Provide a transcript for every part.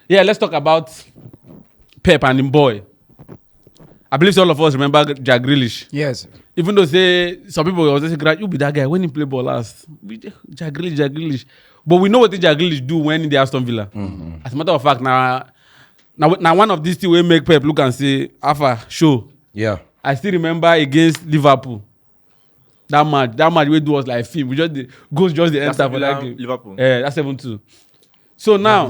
Yeah, let's talk about Pep and him boy. I believe all of us remember Jack Grealish. Yes. Even though some people always say, you be that guy when he play ball last. Jack Grealish. But we know what Jack Grealish do when in the Aston Villa. Mm-hmm. As a matter of fact, now one of these two will make Pep look and say, Alpha, show. Yeah. I still remember against Liverpool. That match we do was like film. We just goals just the enter for that game. Liverpool. That's 7-2. So now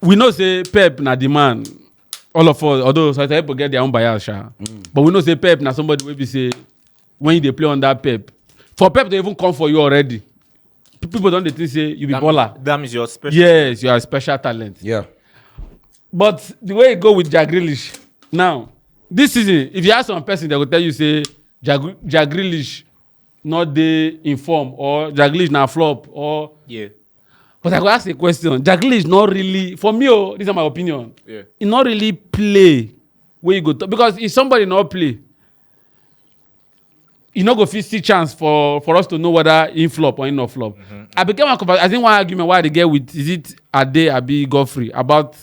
we know say Pep na the man. All of us, although some people get their own bias, but we know say Pep na somebody will be say when they play on that Pep. For Pep to even come for you already, people don't think say you be baller. That means you're special. Yes, you are a special talent. Yeah. But the way it go with Jack Grealish, now, this season, if you ask some person, they will tell you, say, Jack Grealish not dey in form, or Jack Grealish na flop, or... Yeah. But I go ask a question. Jack Grealish not really... For me, this is my opinion. Yeah. He not really play where you go... Because if somebody not play, he not go fit see chance for us to know whether he flop or he not flop. Mm-hmm. I think one argument why they get with, is it Ade Abi Godfrey, about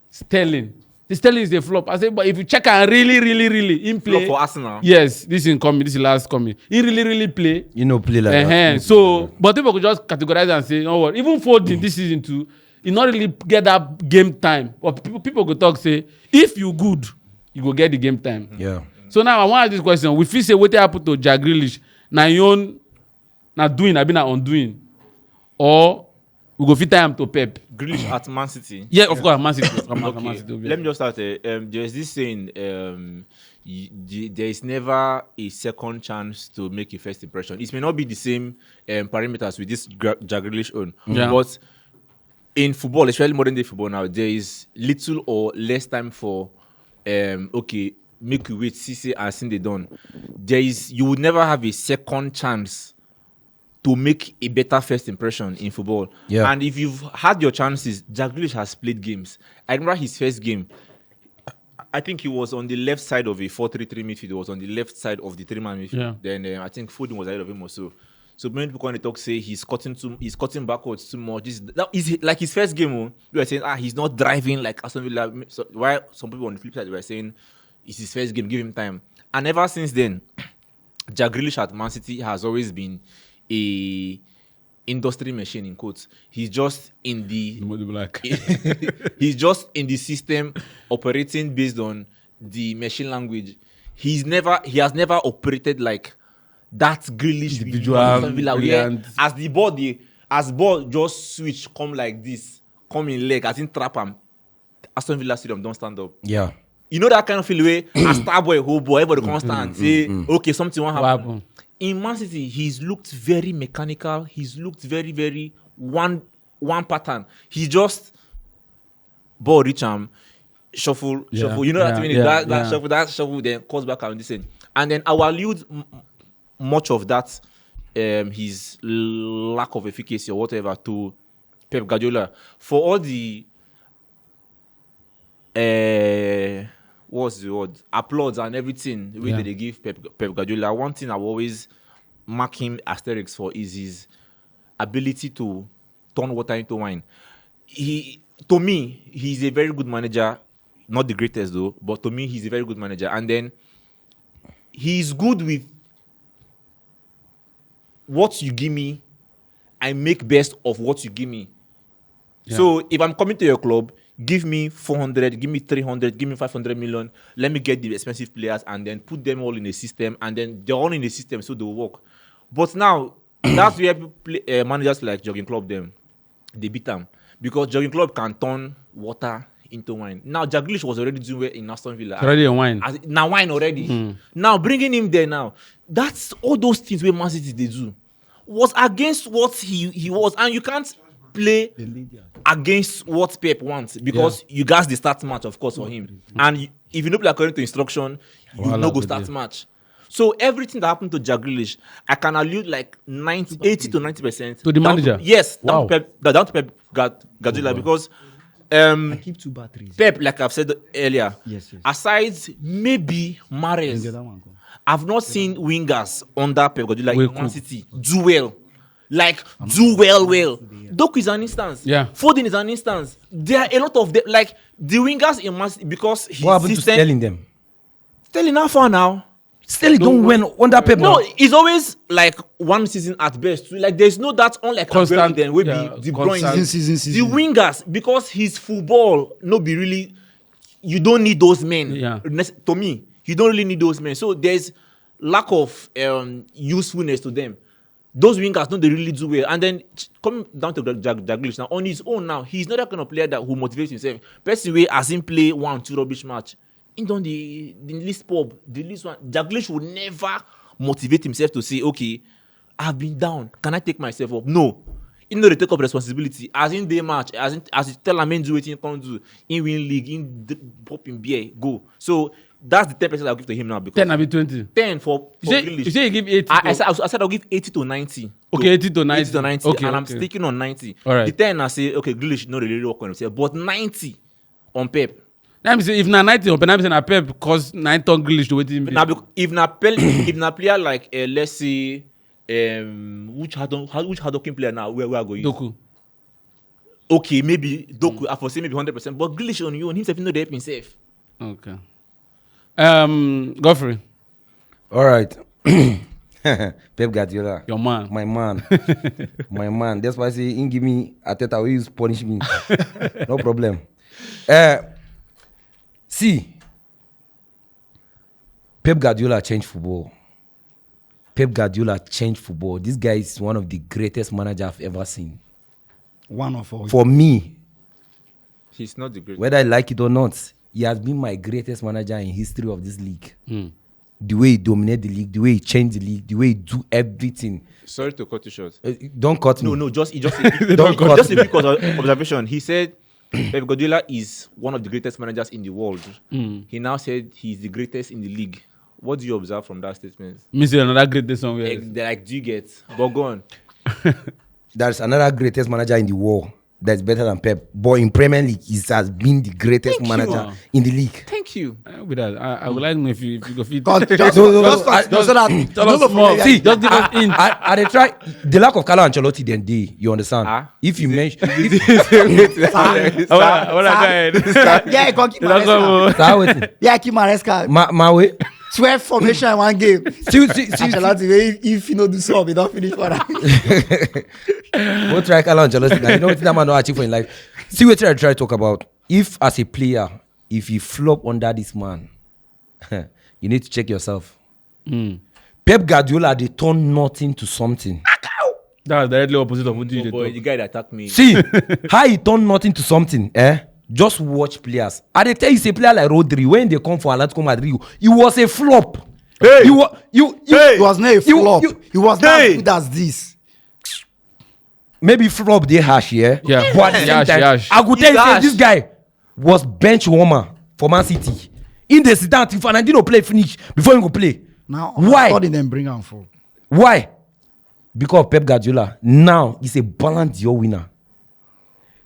Sterling. The Sterling is a flop. I say, but if you check and really in play... Flop for Arsenal? Yes, this is the last coming. He really play. You know, play like that. So, but people could just categorize and say, no what? Even Foden this season too, he not really get that game time. But people could talk, say, if you good, you go get the game time. Yeah. So now I want to ask this question. We feel say what happened to Jack Grealish? Now your own, now doing, I've been undoing. Or we go fit time to Pep. Grealish at Man City. Yeah, of course, Man City. Okay. Let me just start. There's this saying, there is never a second chance to make a first impression. It may not be the same parameters with this Jack Grealish own. Yeah. But in football, especially modern day football now, there is little or less time for, make you wait, see, and see they done. You would never have a second chance to make a better first impression in football. Yeah. And if you've had your chances, Jack Grealish has played games. I remember his first game. I think he was on the left side of a 4-3-3 midfield. He was on the left side of the 3-man midfield. Yeah. Then I think Foden was ahead of him or so. So many people when they talk say he's cutting backwards too much. That is like his first game. We were saying he's not driving like Aston Villa. So why some people on the flip side were saying it's his first game, give him time. And ever since then, Jack Grealish at Man City has always been a industry machine in quotes. He's just in the he's just in the system operating based on the machine language. He has never operated like that Grealish individual as the ball just switch come like this, come in leg, as in trap him. Aston Villa Stadium don't stand up. Yeah. You know that kind of feel way as star boy, whole boy, everybody constant say, okay, something won't happen. In Man City, he's looked very mechanical. He's looked very, very one pattern. He just ball reach him, shuffle. You know that meaning? That shuffle, then calls back and this thing. And then I will allude much of that, his lack of efficacy or whatever, to Pep Guardiola for all the what's the word? Applause and everything the way that they give Pep Guardiola. One thing I will always mark him asterisks for is his ability to turn water into wine. To me, he's a very good manager. Not the greatest though, but to me, he's a very good manager. And then he's good with what you give me. I make best of what you give me. Yeah. So if I'm coming to your club, give me 400, give me 300, give me 500 million. Let me get the expensive players and then put them all in a system, and then they're all in a system so they'll work. But now, that's where managers like Jurgen Klopp, they beat them. Because Jurgen Klopp can turn water into wine. Now, Jack Grealish was already doing well in Aston Villa. Already a wine. Now wine already. Now, bringing him there now, that's all those things where Man City they do. Was against what he was. And you can't play against what Pep wants because you guys the start match, of course, for him. And if you don't play according to instruction, you no go start match. So everything that happened to Jack Grealish, I can allude like 80 to 90% to the manager. Down to Pep Guardiola because I keep 2 batteries. Pep, like I've said earlier, yes. Aside maybe Mahrez, I've not seen wingers under Pep Guardiola in Man City do well. like do well. Doku is an instance. Yeah. Foden is an instance. There are a lot of them. Like the wingers in Man City, because his What happened to system. Sterling them? Sterling how far now? Sterling don't win under Pep. No, now. it's always like one season at best. Like there's no that unlike Constant, then will yeah, be De Bruyne. constant. Season. The wingers, because his football no be really, you don't need those men. Yeah. To me, you don't really need those men. So there's lack of usefulness to them. Those wingers don't they really do well. And then coming down to Jack Grealish now, on his own now, he's not that kind of player that who motivates himself. Person way as him play 1-2 rubbish match. In on the least pub, the least one, Jack Grealish would never motivate himself to say, okay, I've been down. Can I take myself up? No. In order to take up responsibility, as in day match, as you tell a man do what he can do, in win league, in popping beer, go. So that's the 10% I'll give to him now. Because 10 and 20. 10 for Grealish. You say you give 80. I said I'll give 80 to 90. Okay, 80 to 90. 80 to 90. Okay, and I'm okay. sticking on 90. All right. The 10 I say, okay, Grealish not really work on himself, but 90 on Pep. Let me say if na 90 on penalty na Pep cause 9 ton Grealish to waiting. Now, if na player like let's say which hard-working player now where I go use? Doku. Okay, maybe Doku. I foresee maybe 100%, but Grealish on you and himself, he know the help himself. Okay. Godfrey, All right. Pep Guardiola. your man. My man. My man. That's why I say, give me Ateta, will use punish me. No problem. See, Pep Guardiola changed football. Pep Guardiola changed football. This guy is one of the greatest managers I've ever seen. One of all. For me, He's not the greatest. whether I like it or not, he has been my greatest manager in history of this league. The way he dominated the league, the way he changed the league, the way he do everything. Sorry to cut you short. Don't cut me. No, just Don't cut just a quick observation. He said Pep Guardiola is one of the greatest managers in the world. He now said he's the greatest in the league. What do you observe from that statement? Me say another great day somewhere. Like, do you get? But go on. There's another greatest manager in the world that's better than Pep. But in Premier League, he has been the greatest Thank manager you. in the league. Thank you. With that, I would like to know if you go fit. God, just Just small. See, Just give us in. I dey try the lack of Carlo Ancelotti then day. You understand? If you mention, Yeah, go keep Maresca. Yeah, keep Maresca. my way. 12 formation in one game. See, Ancelotti, if you know do so, we don't finish for that. we'll try Carlo Ancelotti. Now, you know what that man don't achieve in life. See what I try to talk about. If as a player, if you flop under this man, you need to check yourself. Pep Guardiola, they turn nothing to something. That's directly opposite of what you Boy, talk. the guy that attacked me. See how he turn nothing to something. Just watch players. I dey tell you, say player like Rodri, when they come for Atletico Madrid, he was a flop. Hey! He was not a flop. He was not as good as this. Maybe flop they harsh, yeah. Yeah. But at the same Yash, time, yash. I could tell you, say, Yash. this guy was bench warmer for Man City. In the sit down, if I didn't play finish before he go play. Now, Why? how did them bring him for? Why? Because of Pep Guardiola. Now he's a balanced your winner.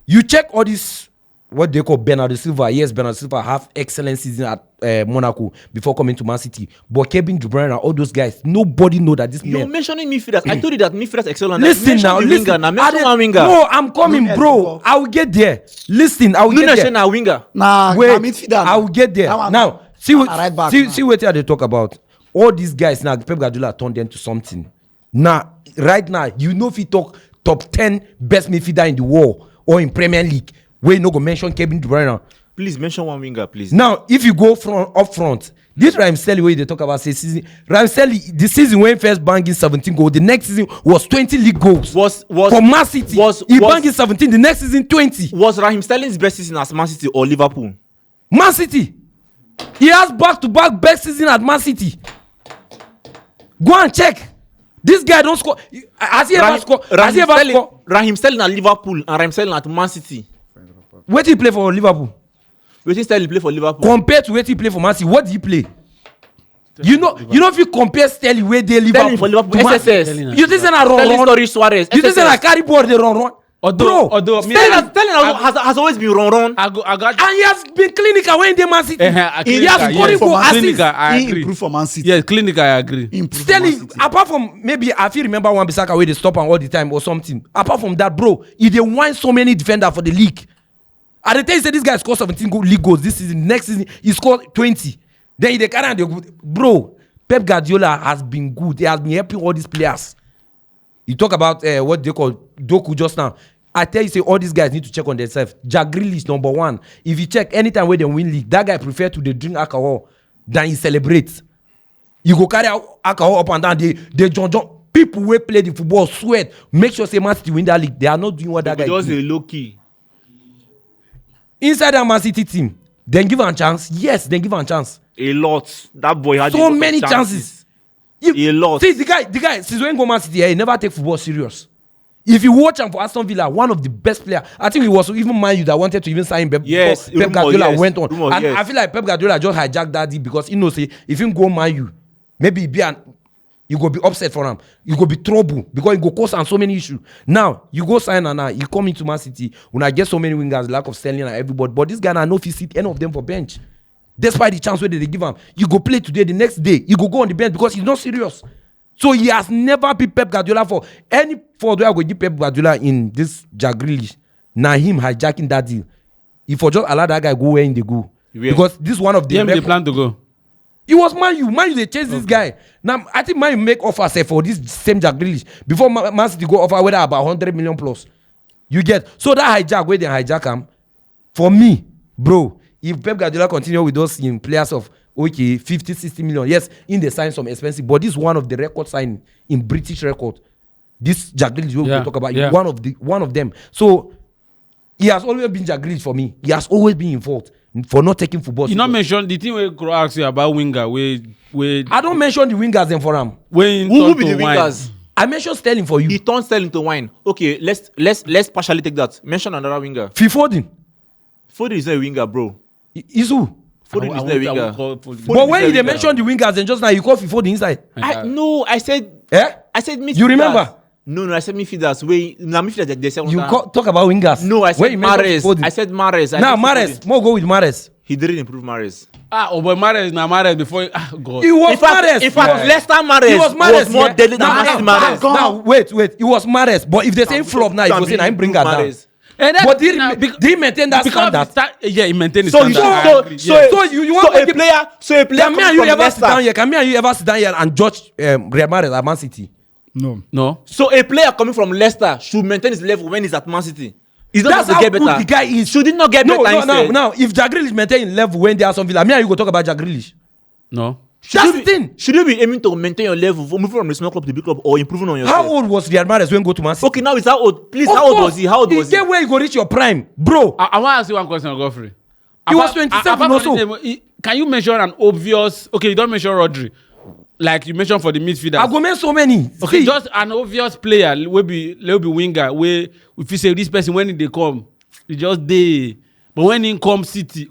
You check all this, what they call Bernardo Silva. Yes, Bernardo Silva have excellent season at Monaco before coming to Man City. But Kevin De Bruyne and all those guys, nobody know that this You're man. mentioning midfielders. I told you that midfielders excellent. Listen now, listen. Mention one winger. No, I'm coming, Nunes, bro. bro. I will get there. Listen, I will get there. Nunes winger. Nah, Wait, midfielder. I will get there. That one- Now, see what right back now. see what they talk about. All these guys now, Pep Guardiola turned them to something. Now, right now, you know if you talk top 10 best midfielder in the world or in Premier League, where you no go mention Kevin De Bruyne. Please mention one winger, please. Now, if you go up front, this Raheem Sterling where they talk about say season, Raheem Sterling, the season when first banging 17 goals, the next season was 20 league goals. Was for Man City. He banging 17, the next season 20. Was Raheem Sterling's best season as Man City or Liverpool? Man City. He has back-to-back best season at Man City. Go and check. This guy don't score. Has he ever scored? Has he ever scored? Raheem Sterling at Liverpool and Raheem Sterling at Man City. Where did he play for Liverpool? Where did Sterling play for Liverpool? Compared to where he play for Man City, what did he play? You know if you compare Sterling where they Liverpool Sterling for Liverpool, to Man- SSS. You think say na run Sterling, run? Storage, Suarez. You think say na SSS. carry ball they run run? Although Sterling has always been run. I got. And he has been clinical when they Man City. He has scored goal assists. Clinical, I agree. Improve for Man City. Yes, clinical, I agree. Improve for Man Sterling, City. apart from maybe I feel remember one Bissaka where they stop and all the time or something. Apart from that, bro, he they won so many defenders for the league. At the time he said this guy scored 17 league goals this season. Next season he scored 20. Then they carry and they bro. Pep Guardiola has been good. He has been helping all these players. You talk about what they call Doku just now. I tell you, say all these guys need to check on themselves. Jack Grealish, number one. If you check anytime where they win league, that guy prefer to they drink alcohol than he celebrates. You go carry alcohol up and down. They jump. People who play the football sweat. Make sure say Man City win that league. They are not doing what that guy Just do. a low key. Inside that Man City team, then give him a chance. Yes, then give him a chance. A lot. That boy had So many chances. A lot. See the guy. Since when go Man City, he never take football serious. If you watch him for Aston Villa, one of the best players. I think it was even Man U that wanted to even sign Pep. Yes, Pep Guardiola went on, rumor, and yes. I feel like Pep Guardiola just hijacked that deal because he knows say if him go Man U, maybe you go be upset for him. You go be trouble because you go cause him so many issues. Now you go sign and now you come into Man City when I get so many wingers, lack of Sterling and everybody. But this guy now know if he sit any of them for bench. Despite the chance where they give him, you go play today, the next day you go on the bench because he's not serious. So he has never been Pep Guardiola for any fault where I go give Pep Guardiola in this Jack Grealish. Now him hijacking that deal. If I just allow that guy go where in they go. Yeah. Because this one of the They plan to go. it was Man U they chase this guy. Now I think Man U make offer for this same Jack Grealish before Man City go offer whether about 100 million plus. You get so that hijack where they hijack him. For me, bro, if Pep Guardiola continue with those players of 50-60 million, yes, in the sign some expensive, but this is one of the record sign in British record. This Jack Grealish we talk about one of them. So he has always been Jack Grealish for me. He has always been in fault for not taking football. You not mention the thing where Kuro asked you about winger where I don't mention the wingers then for him. Who be the wingers? I mentioned Sterling for you. He turned Sterling to wine. Okay, let's partially take that. Mention another winger. Foden. Foden is not a winger, bro. Is who? Foden is not a winger. But when you mention the wingers and just now you call Foden inside. I said midfielders. You remember? No, I said midfielders. Midfielders they say You talk about wingers. No, I said you mention Mahrez. Foden. I said Mahrez. Now Mahrez. More go with Mahrez. He didn't improve Mahrez. but Mahrez before God. It was Mahrez. In fact, Leicester Mahrez was more deadly than Mahrez. Now wait. It was Mahrez. But if they say flop now, you go say I bring her down. But did he maintain that standard? Yeah, he maintained the So standard. you want a player Can me and you from ever sit down Leicester. here? Can me and you ever sit down here and judge Real Madrid at Man City? No. So a player coming from Leicester should maintain his level when he's at Man City. He's not That's going how to get good better. the guy is. Should he not get better instead? Now, if Jack Grealish maintain level when they are some Villa, me and you go talk about Jack Grealish. No. That's the thing. Should you be aiming to maintain your level, moving from the small club to the big club, or improving on yourself? How old was Real Madrid when go to Man City? Okay, now it's how old. Please, Of how old course. was he? How old was he? Get where you go reach your prime, bro. I want to ask you one question, Godfrey. He was 27 also. Can you mention an obvious... Okay, you don't mention Rodri. Like you mentioned for the midfielder. I go make so many. Okay, See, just an obvious player will be winger. Where if you say this person when they come, he just they. But when he come City,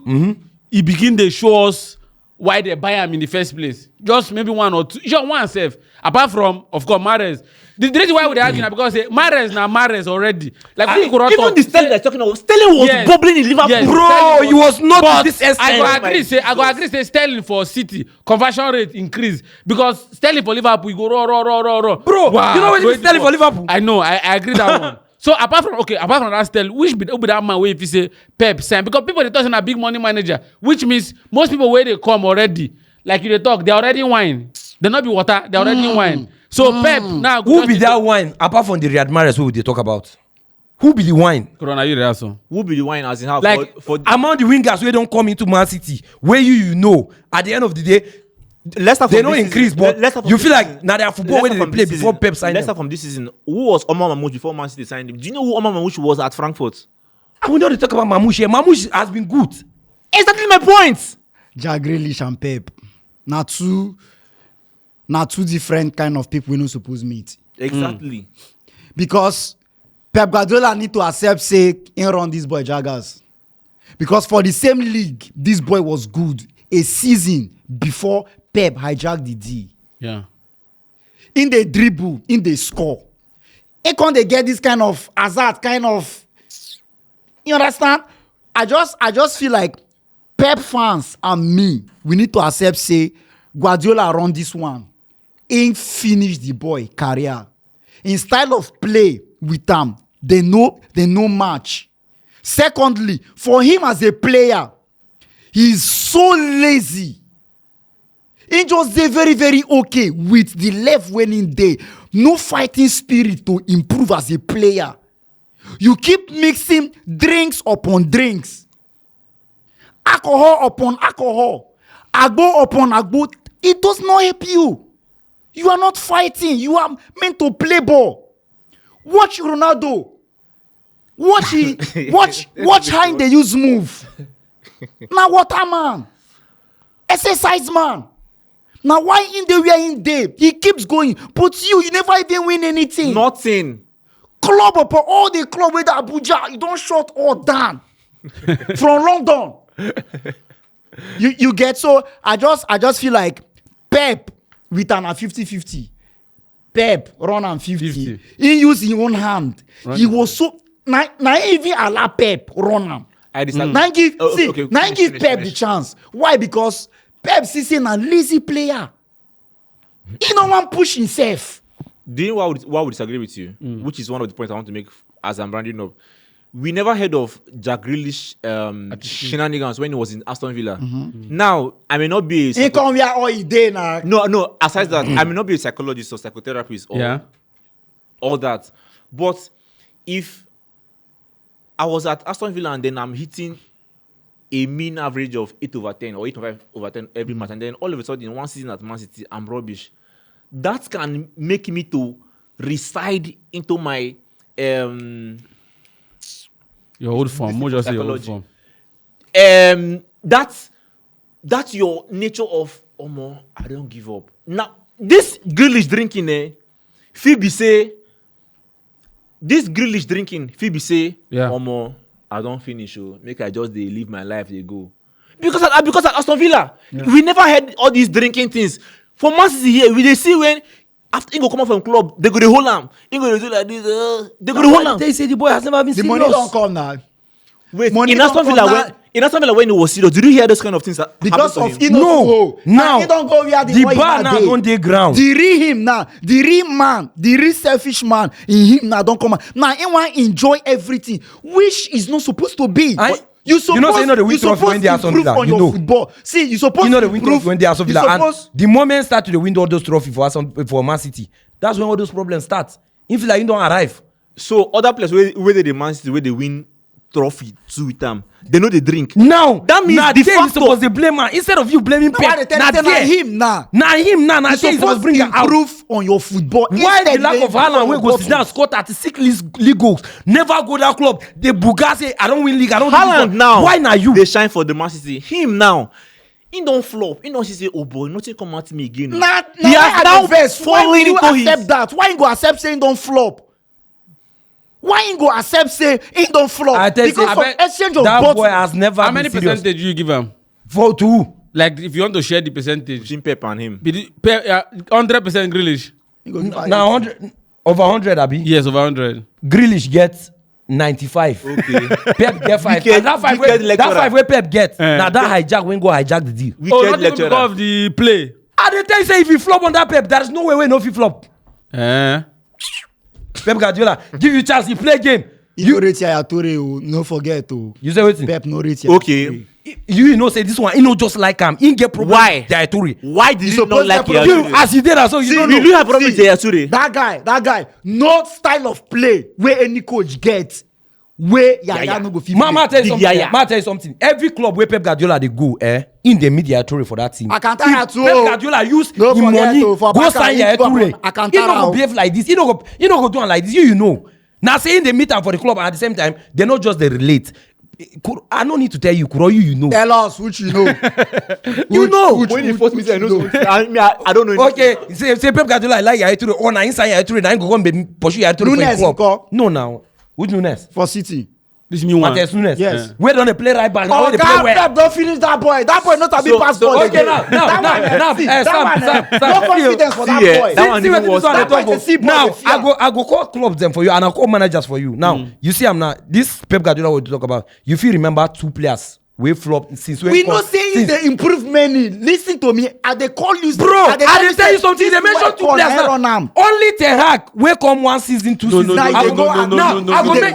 he begin to show us why they buy him in the first place. Just maybe one or two. Just one self. Apart from, of course, Mahrez. The reason why we are arguing because Mahrez already. Like even the Sterling that's talking about, Sterling was bubbling in Liverpool. Yes. bro, he was not But to this extent. I go agree say Sterling for City conversion rate increase because Sterling for Liverpool you go raw. Bro, you know what is Sterling for Liverpool? I know, I agree that one. So apart from that Sterling, which be that man where if you say Pep sign because people they talk a big money manager, which means most people where they come already, like you they talk, they already wine. They not be water, they already wine. So Pep now Who be that wine apart from the Riyad Mahrez who they talk about? Who be the wine? Corona, you there so? Who be the wine as in how? Like, for Among the wingers who don't come into Man City, where you know at the end of the day Leicester they don't increase, but you feel like now they are football when they play before Pep signed Leicester them. from this season, who was Omar Mamouche before Man City signed him? Do you know who Omar Mamouche was at Frankfurt? And we don't talk about Mamouche here. Mamouche has been good. Exactly my point. Jack Grealish and Pep. Now two different kind of people we not supposed meet. Exactly. Because Pep Guardiola need to accept say in run this boy Jaggers. Because for the same league, this boy was good a season before Pep hijacked the D. Yeah. In the dribble, in the score. He can't they get this kind of hazard, kind of. You understand? I just feel like Pep fans and me, we need to accept say Guardiola run this one. Ain't finished the boy career. In style of play with them, they know match. Secondly, for him as a player, he's so lazy. He just dey very, very okay with the left winning day. No fighting spirit to improve as a player. You keep mixing drinks upon drinks. Alcohol upon alcohol. Agbo upon agbo. It does not help you. You are not fighting. You are meant to play ball. Watch Ronaldo. Watch how they use move. Now water man. Exercise man. Now why in the way in there? He keeps going. But you never even win anything. Nothing. Club upon all the club with Abuja, you don't shut all down. From London. You get so I just feel like Pep with an 50-50. Pep run and 50. He used his own hand. He was so now even allow Pep run am. I disagree. Now give Pep the chance. Why? Because Pep is a lazy player. He don't want to push himself. Do you know why I would disagree with you? Which is one of the points I want to make as I'm rounding up. We never heard of Jack Grealish shenanigans when he was in Aston Villa. Now, I may not be He come here all day now. No, aside that, I may not be a psychologist or psychotherapist or all that. But if I was at Aston Villa and then I'm hitting a mean average of 8/10 or 8/5/10 every match, and then all of a sudden in one season at Man City, I'm rubbish. That can make me to reside into my your old form, more just your old form. That's your nature of I don't give up. Now this Grealish drinking, Phoebe say. This Grealish drinking, Phoebe say, I don't finish. Make I just live my life. They go because at Aston Villa, we never had all these drinking things. For Man City here, we they see when after he go come out from club, they go to hold him. He go to do like this. They go to hold him. They say the boy has never been The serious. money don't come now. Wait, Money in Aston Villa when he was serious, did you hear those kind of things? Because of him? Now he don't go where the boy bar in now day. on the ground. The real him now, the real man, the real selfish man in him now don't come out. Now he want enjoy everything, which is not supposed to be. You supposed, know, say, the win trophy when they are Aston Villa. on your football. See, you supposed the win trophy when they are Aston Villa. And supposed, the moment start to win all those trophies for Man City, that's when all those problems start. If like you don't arrive. So other players where they Man City where they win trophy too with them, they know they drink. Now that means the fact supposed to blame man instead of you blaming Pep. Now him now. Now him now. Now you supposed bring to it out. improve on your football. Why the lack of Haaland wey go sit down score 36 league goals, never go that club? The Buga say I don't win league. I don't. Haaland now. Why now you? They shine for the Man City. Him now. He don't flop. He don't say, oh boy, nothing come out to me again. He has now fallen into accept that. Why you go accept saying don't flop? Why you go accept say he don't flop? Because of exchange of that both. boy has never. How many percentage do you give him? For two. Like if you want to share the percentage, Between Pep and him. 100% Grealish. Now 100 over 100 abi. Yes, over 100. Grealish gets 95. Okay. Pep get 5. Wicked- And that 5 wicked where Pep gets. Now that hijack when go hijack the deal. Oh, Wicked not even lecturer. because of the play. I dey tell you say if you flop on that Pep, there is no way no if you flop. Pep Guardiola give you chance, you play game. You rate Yaya Toure, no forget to. You say wetin? Pep no rate Yaya Okay. Toure. You know say this one, he no just like him. He get problem. Why? With Yaya Toure. Why did you not supposed like to Yaya You Toure? as you did that, so you don't Will know. you have problem with Yaya Toure? That guy, no style of play where any coach gets where Yaya no go fit. Mama tell you something. Yaya. Mama tell you something. Every club where Pep Guardiola they go, in the media Toure for that team. I can tell you too. Pep Guardiola use No him forget money to, for go Barca, sign he Yaya go- Toure. I can He tell no go how. behave like this. He no go do am like this. You know. Now saying they meet am for the club and at the same time they not just they relate. I no need to tell you, Kuro, you know. Tell us which you know. You know. When you force me to say I know something, I don't know. Okay, say Pep Guardiola like Yaya Toure. Oh, na inside Yaya Toure, na him go come be pursue Yaya Toure for Nunes his club. nko? No, now. Which Nunes? For City. This new one. Martinez Nunes. Yes. Where don't they play right back? Now Oh, where they play God, where? Pep, don't finish that boy. That boy not a big pass ball. okay, again. now, No Sam, confidence for that yeah, boy. that one See even what worse. this one That they talk boy of. is a C-boy, Now they fear. I go call clubs them for you and I call managers for you. Now you see I'm not this Pep Guardiola we talk about. You feel remember 2 players we flop since We not saying they improve many. Listen to me. I they call you, bro. I didn't tell you something. They mentioned 2 players now. Only Ten Hag will come 1 season, 2 seasons. no, I no, go go no, no, now. no, no, I go no, make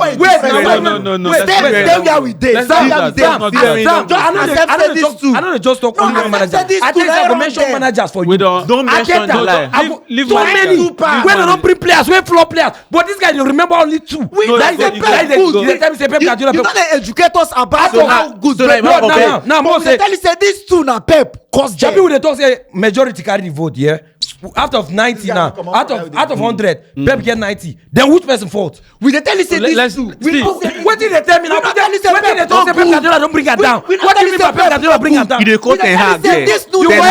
no, no. Stay where we did. Let's Stay not where we do that. did. Let's not do that. I know they just talk No, only I managers. said this I to think I go Aaron mention then. managers for We you. don't. Don't I mention get that. that. I go Leave so money. many. Leave When money. they don't bring players, we flop players. But this guy, you remember only 2. No, That is that's the it. Pep That's good. it. They tell me say Pep You Guardiola. don't educate us about So how now- good. so Pep- now- No, okay. Now, but we say- tell you say this two na Pep cause Jabi them. will they talk say majority carry the vote, yeah? Out of 90 This guy now, will come out of 100, Pep get 90. Then which person fault? We dey tell you say this Let's- two. see. What did they tell me now? We not tell you say What did they Pep talk say not Pep good. Guardiola don't bring her down? We not What do tell you you mean say by Pep Guardiola Pep bring her not down? You dey quote We dey Ten tell you Hag say there. this two You Ten go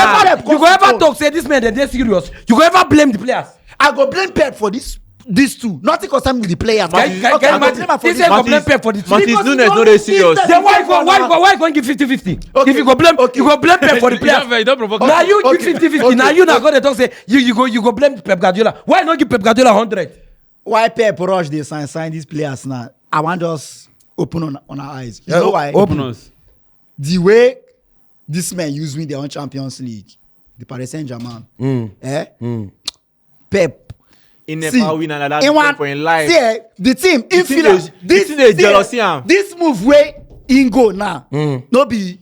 Hag. ever talk say this man they serious. You go ever blame the players? I go blame Pep for these two. Nothing concern with the players. Can Okay, you I go imagine? blame her for This this. guy go blame Pep for the two. Martinez Because Nunes you no don't dey see serious. that. Then why you going give 50-50? Okay, If you go blame okay. you go blame Pep for the You don't players. you don't provoke. Now you Okay, give 50-50. okay, Now you now okay. go they talk say you go blame Pep Guardiola. Why not give Pep Guardiola 100? Why Pep rush they sign these players now? I want us open on our eyes. You know why? Open us. The way this man use me their own Champions League, the Paris Saint-Germain. Pep. He never win another in one, for in life. see, the team, The if team you dey- the team dey jealousy am. this move way in go now, no be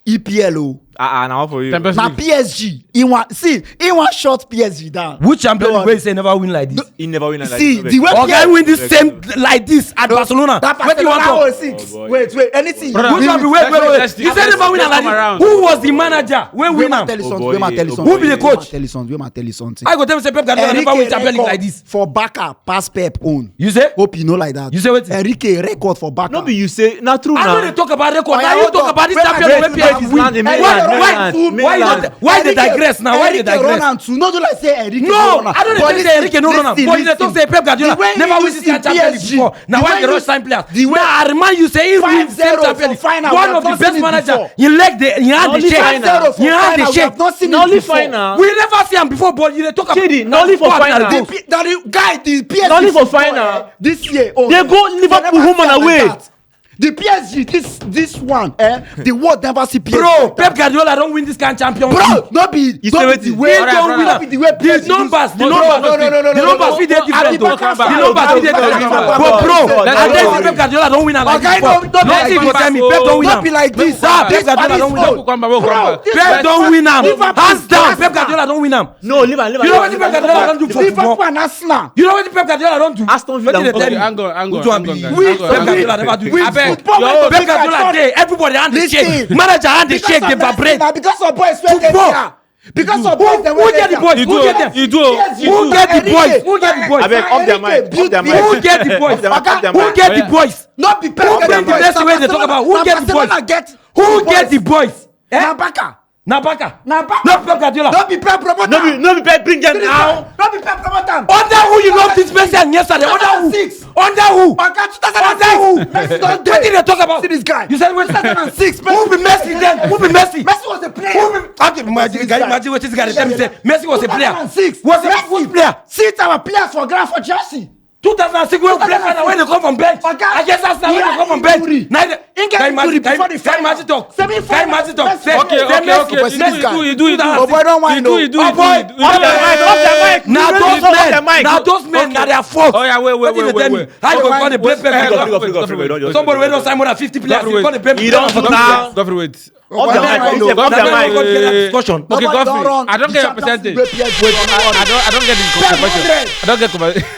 EPL o. Now for you. Champions Na League. PSG. In one shot PSG down. Which champion No, where you say never win like this? He never win another. See, the way Or guy PSG win this same like this at Barcelona. that What do you want Barcelona to? 06. Oh, boy. Wait, anything. Brother, Which one be wait? let's You say never win let's like come around. this. Who was the manager? Where We win ma am? tell you Oh, something. boy. We ma tell you Oh, something. Who be the coach? We ma tell you something. I go tell me say Pep Guardiola never win Champions League like this. For Barca pass Pep own. You say? Hope you know like that. You say what? Enrique record for Barca. No be you say na true I know they now. talk about record. Oh, yeah, Now you hold talk on. about this Wait, champion wait, where wait, PSG wait, win. wait, Why they digress now? Why they Enrique run digress? am too. No do like say Enrique No, run am. I don't But think say Enrique no run am. listen, But you dey listen. talk say Pep Guardiola The way never he win use this Champions League PSG, before. Now the why way they he rush use- sign players? the way- Now I remind you say he win the same 5-0 Champions for League. final, we One have of the not best seen it managers. before. He had the Only shake. final. He had the We have shake. not seen Na it only before. final. We never see him before, but you dey talk about. Shady, na only for Squad final. that The goes. guy, the PSG. Not only for football, final. This year. Oh, They go Liverpool never home see and am like away. that. The PSG, this one, the world never see PSG. Bro, like that. Pep Guardiola don't win this kind of Champions League. Bro, not be You not say be what the it- way Alright, don't brother. not be the way The PSG numbers, use- the No, numbers, no, the numbers fit dey different. Abibakar The style. numbers fit dey different. Abibakar But bro, style. I tell you, Pep Guardiola don't win am like Okay, this before. don't Nothing like go this. tell me Pep don't win Don't am. be like this. Pep This Guardiola man don't is win am. old. Bro, this Pep man don't is win am. Liverpool Hands down, is Pep Guardiola don't win am. No, leave am. You know what Pep Guardiola don't do for Liverpool football? and Arsenal. You know what Pep Guardiola don't do? Aston Villa. Wetin dey tell Okay, me? hang on, Which one be? guys. We- Hang on, Pep hang on. Guardiola never do it. With Abeg, football, yo, man, Pep big Guardiola action. dey. Everybody hand dey Listen. shake. Manager hand dey Because shake. of Dey that vibrate. thing, na because of boys wey dey Football. there. Because of boys dem wey Who dey get the there. boys? You Who do, get them? you do. Who get the boys? Who get the boys? Abeg, off their mic, off their mic. Who get the boys? Off their mic, off their Who mic. get the boys? Not be Pep Who get bring the boys. best Na way they talk Barcelona- about? Who na get the Barcelona boys? get Who boys. get the boys? Na Barca. Na Barca. Na Barca. No Pep Guardiola. No be Pep promoter. No be Pep bring them now. No be Pep promoter. Under who you love this person yesterday? Under who? 2006. Under who? Oga Under who? 2006. Messi don What did dey. they talk about? See this guy. You said wait. 2006. Who be Messi then? Who be Messi? Messi was a player. Who be? Okay, imagine what this guy tell me say. Messi was a player. 2006. Was a good player. See our players for ground for Chelsea. 2006 we play final when they come from bench. Oga, I guess that's when he they had come from injury. bench. Now He get injury before the final. imagine talk. Semi-final. Can you imagine talk? Messi- Say Okay, Messi okay. see this guy. You do. Oh boy, don't whine, You do. Oh boy, You do. Off their mic, off their mic. Now You those really off their men, mic. now those men, now they are fault. Oh yeah, wait. What did they tell me? How you Oh, going to blame wait, Pep? Godfrey, Somebody wey don sign more than 50 players, Godfrey, you call the blame You don't for do now. Godfrey, wait. Off their mic. Godfrey, Off their That's why we mic. got get that discussion. Okay, Nobody Godfrey, don't run I don't the get your Champions percentage. League where PSG Wait, won. I don't get the Pep conversation. 100. I don't get conversation.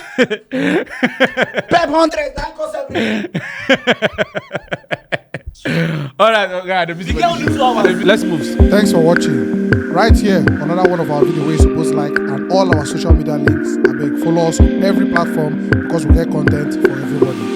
Pep 100. That cost everything. All right, okay, the music. Let's move. Thanks for watching. Right here, another one of our videos where you're supposed to like, and all our social media links. I beg, follow us on every platform because we get content for everybody.